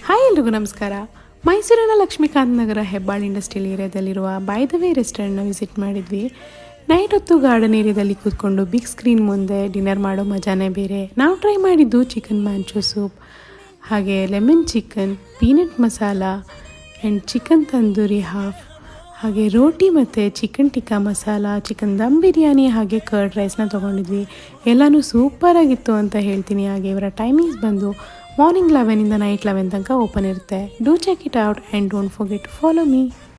Hi ಎಲ್ರಿಗೂ ನಮಸ್ಕಾರ. ಮೈಸೂರಿನ ಲಕ್ಷ್ಮೀಕಾಂತ್ ನಗರ ಹೆಬ್ಬಾಳ್ ಇಂಡಸ್ಟ್ರಿಯಲ್ ಏರಿಯಾದಲ್ಲಿರುವ ಬೈ ದ ವೇ ರೆಸ್ಟೋರೆಂಟ್ನ ವಿಸಿಟ್ ಮಾಡಿದ್ವಿ. ನೈಟ್ ಹೊತ್ತು ಗಾರ್ಡನ್ ಏರಿಯಾದಲ್ಲಿ ಕೂತ್ಕೊಂಡು ಬಿಗ್ ಸ್ಕ್ರೀನ್ ಮುಂದೆ ಡಿನ್ನರ್ ಮಾಡೋ ಮಜಾನೇ ಬೇರೆ. ನಾವು ಟ್ರೈ ಮಾಡಿದ್ದು ಚಿಕನ್ ಮ್ಯಾಂಚೋ ಸೂಪ್, ಹಾಗೆ lemon chicken, peanut masala and chicken tandoori half, ಹಾಗೆ ರೋಟಿ ಮತ್ತು ಚಿಕನ್ ಟಿಕ್ಕಾ ಮಸಾಲ, ಚಿಕನ್ ದಮ್ ಬಿರಿಯಾನಿ, ಹಾಗೆ ಕರ್ಡ್ ರೈಸ್ನ ತೊಗೊಂಡಿದ್ವಿ. ಎಲ್ಲನೂ ಸೂಪರಾಗಿತ್ತು ಅಂತ ಹೇಳ್ತೀನಿ. ಹಾಗೆ ಇವರ ಟೈಮಿಂಗ್ಸ್ ಬಂದು ಮಾರ್ನಿಂಗ್ 11 ಇಂದ ನೈಟ್ 11 ತನಕ ಓಪನ್ ಇರುತ್ತೆ. Do check it out and don't forget to follow me.